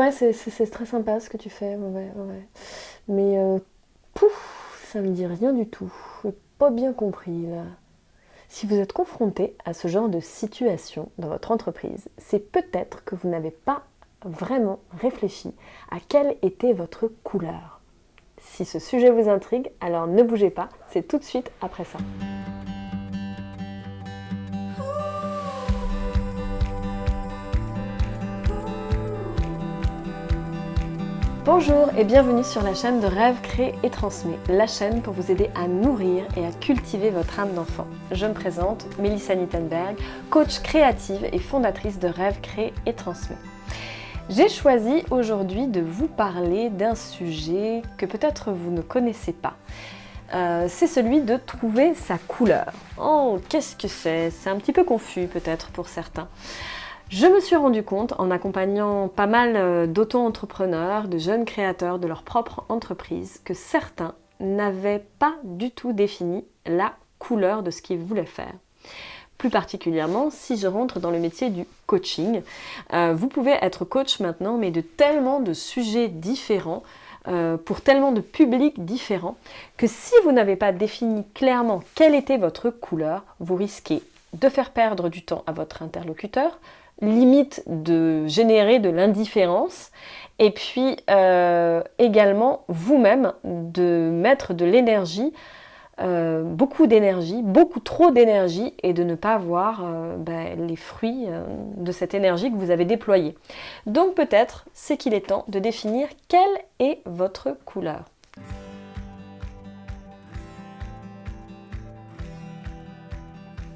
ouais, c'est très sympa ce que tu fais. Ouais, ouais. Mais pouf, ça me dit rien du tout. J'ai pas bien compris là. Si vous êtes confronté à ce genre de situation dans votre entreprise, c'est peut-être que vous n'avez pas vraiment réfléchi à quelle était votre couleur. Si ce sujet vous intrigue, alors ne bougez pas, c'est tout de suite après ça. Bonjour et bienvenue sur la chaîne de Rêve, Crée et Transmet, la chaîne pour vous aider à nourrir et à cultiver votre âme d'enfant. Je me présente, Mélissa Nittenberg, coach créative et fondatrice de Rêve, Crée et Transmet. J'ai choisi aujourd'hui de vous parler d'un sujet que peut-être vous ne connaissez pas. C'est celui de trouver sa couleur. Oh, qu'est-ce que c'est? C'est un petit peu confus peut-être pour certains. Je me suis rendu compte en accompagnant pas mal d'auto-entrepreneurs, de jeunes créateurs de leur propre entreprise, que certains n'avaient pas du tout défini la couleur de ce qu'ils voulaient faire. Plus particulièrement, si je rentre dans le métier du coaching, vous pouvez être coach maintenant, mais de tellement de sujets différents, pour tellement de publics différents, que si vous n'avez pas défini clairement quelle était votre couleur, vous risquez de faire perdre du temps à votre interlocuteur, limite de générer de l'indifférence et puis également vous-même de mettre de l'énergie, beaucoup d'énergie, beaucoup trop d'énergie et de ne pas voir les fruits de cette énergie que vous avez déployée. Donc peut-être c'est qu'il est temps de définir quelle est votre couleur.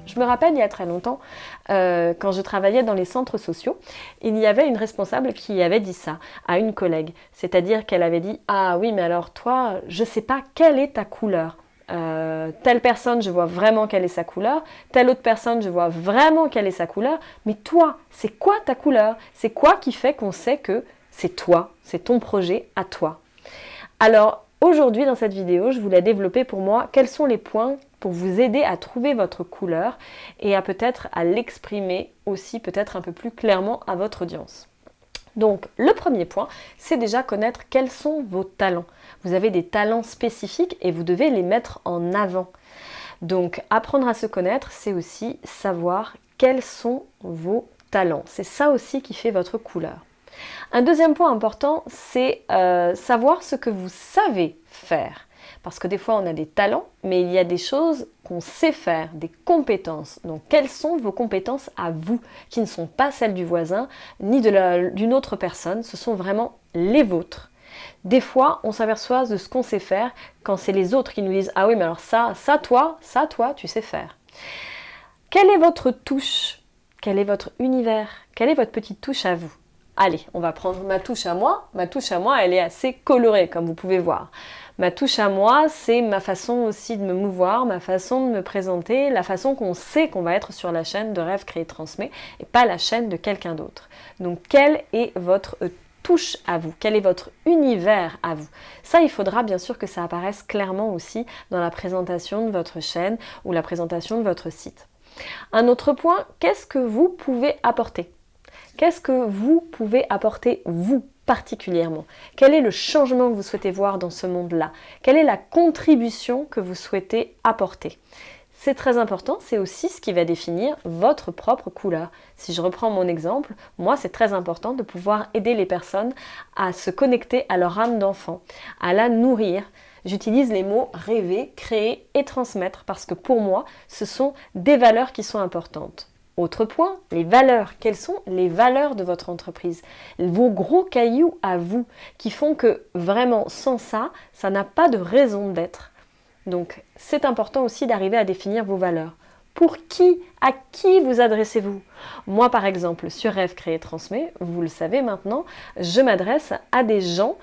Je me rappelle il y a très longtemps, quand je travaillais dans les centres sociaux, il y avait une responsable qui avait dit ça à une collègue. C'est-à-dire qu'elle avait dit « Ah oui, mais alors toi, je ne sais pas quelle est ta couleur. Telle personne, je vois vraiment quelle est sa couleur. Telle autre personne, je vois vraiment quelle est sa couleur. Mais toi, c'est quoi ta couleur? C'est quoi qui fait qu'on sait que c'est toi, c'est ton projet à toi ?» Alors, aujourd'hui, dans cette vidéo, je voulais développer pour moi quels sont les points pour vous aider à trouver votre couleur et à peut-être à l'exprimer aussi peut-être un peu plus clairement à votre audience. Donc, le premier point, c'est déjà connaître quels sont vos talents. Vous avez des talents spécifiques et vous devez les mettre en avant. Donc, apprendre à se connaître, c'est aussi savoir quels sont vos talents. C'est ça aussi qui fait votre couleur. Un deuxième point important, c'est savoir ce que vous savez faire. Parce que des fois, on a des talents, mais il y a des choses qu'on sait faire, des compétences. Donc, quelles sont vos compétences à vous, qui ne sont pas celles du voisin, ni d'une autre personne, ce sont vraiment les vôtres. Des fois, on s'aperçoit de ce qu'on sait faire quand c'est les autres qui nous disent « Ah oui, mais alors ça toi, tu sais faire. » Quelle est votre touche? Quel est votre univers? Quelle est votre petite touche à vous? Allez, on va prendre ma touche à moi. Ma touche à moi, elle est assez colorée, comme vous pouvez voir. Ma touche à moi, c'est ma façon aussi de me mouvoir, ma façon de me présenter, la façon qu'on sait qu'on va être sur la chaîne de Rêve, Crée, Transmet et pas la chaîne de quelqu'un d'autre. Donc, quelle est votre touche à vous? Quel est votre univers à vous? Ça, il faudra bien sûr que ça apparaisse clairement aussi dans la présentation de votre chaîne ou la présentation de votre site. Un autre point, qu'est-ce que vous pouvez apporter? Qu'est-ce que vous pouvez apporter, vous, particulièrement? Quel est le changement que vous souhaitez voir dans ce monde-là? Quelle est la contribution que vous souhaitez apporter? C'est très important, c'est aussi ce qui va définir votre propre couleur. Si je reprends mon exemple, moi, c'est très important de pouvoir aider les personnes à se connecter à leur âme d'enfant, à la nourrir. J'utilise les mots rêver, créer et transmettre parce que pour moi, ce sont des valeurs qui sont importantes. Autre point, les valeurs. Quelles sont les valeurs de votre entreprise? Vos gros cailloux à vous qui font que vraiment sans ça, ça n'a pas de raison d'être. Donc c'est important aussi d'arriver à définir vos valeurs. Pour qui? À qui vous adressez-vous? Moi par exemple, sur Rêve, Créer, Transmet, vous le savez maintenant, je m'adresse à des gens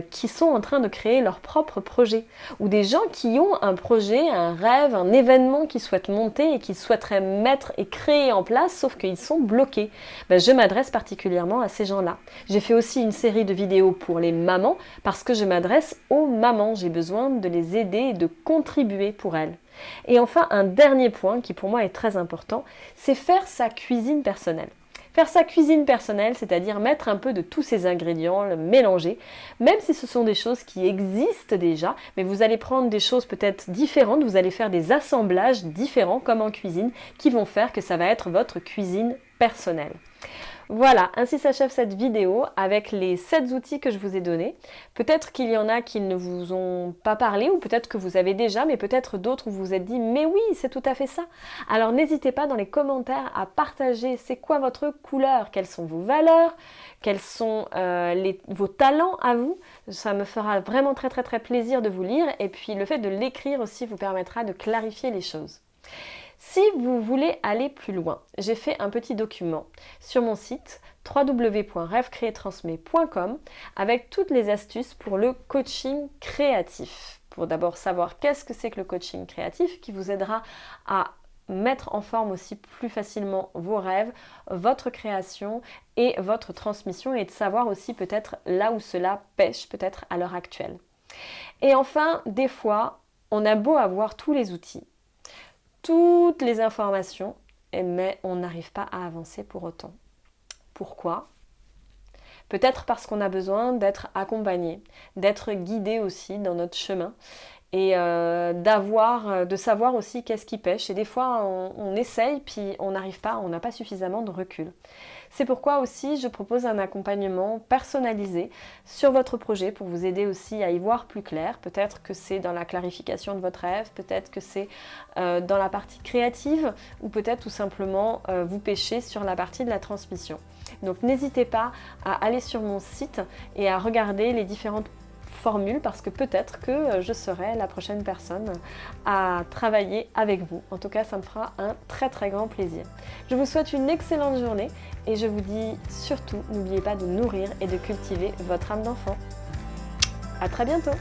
qui sont en train de créer leur propre projet ou des gens qui ont un projet, un rêve, un événement qu'ils souhaitent monter et qu'ils souhaiteraient mettre et créer en place sauf qu'ils sont bloqués. Je m'adresse particulièrement à ces gens-là. J'ai fait aussi une série de vidéos pour les mamans parce que je m'adresse aux mamans. J'ai besoin de les aider et de contribuer pour elles. Et enfin, un dernier point qui pour moi est très important, c'est faire sa cuisine personnelle. Faire sa cuisine personnelle, c'est-à-dire mettre un peu de tous ces ingrédients, le mélanger, même si ce sont des choses qui existent déjà, mais vous allez prendre des choses peut-être différentes, vous allez faire des assemblages différents comme en cuisine qui vont faire que ça va être votre cuisine personnelle. Voilà, ainsi s'achève cette vidéo avec les 7 outils que je vous ai donnés. Peut-être qu'il y en a qui ne vous ont pas parlé ou peut-être que vous avez déjà, mais peut-être d'autres où vous vous êtes dit « mais oui, c'est tout à fait ça ». Alors n'hésitez pas dans les commentaires à partager c'est quoi votre couleur, quelles sont vos valeurs, quels sont vos talents à vous. Ça me fera vraiment très plaisir de vous lire et puis le fait de l'écrire aussi vous permettra de clarifier les choses. Si vous voulez aller plus loin, j'ai fait un petit document sur mon site www.rêvecréetransmet.com avec toutes les astuces pour le coaching créatif. Pour d'abord savoir qu'est-ce que c'est que le coaching créatif qui vous aidera à mettre en forme aussi plus facilement vos rêves, votre création et votre transmission et de savoir aussi peut-être là où cela pêche peut-être à l'heure actuelle. Et enfin, des fois, on a beau avoir tous les outils, toutes les informations, mais on n'arrive pas à avancer pour autant. Pourquoi ? Peut-être parce qu'on a besoin d'être accompagné, d'être guidé aussi dans notre chemin et de savoir aussi qu'est-ce qui pêche. Et des fois, on essaye, puis on n'arrive pas, on n'a pas suffisamment de recul. C'est pourquoi aussi je propose un accompagnement personnalisé sur votre projet pour vous aider aussi à y voir plus clair. Peut-être que c'est dans la clarification de votre rêve, peut-être que c'est dans la partie créative ou peut-être tout simplement vous pêchez sur la partie de la transmission. Donc n'hésitez pas à aller sur mon site et à regarder les différentes formules parce que peut-être que je serai la prochaine personne à travailler avec vous. En tout cas, ça me fera un très grand plaisir. Je vous souhaite une excellente journée et je vous dis surtout, n'oubliez pas de nourrir et de cultiver votre âme d'enfant. À très bientôt!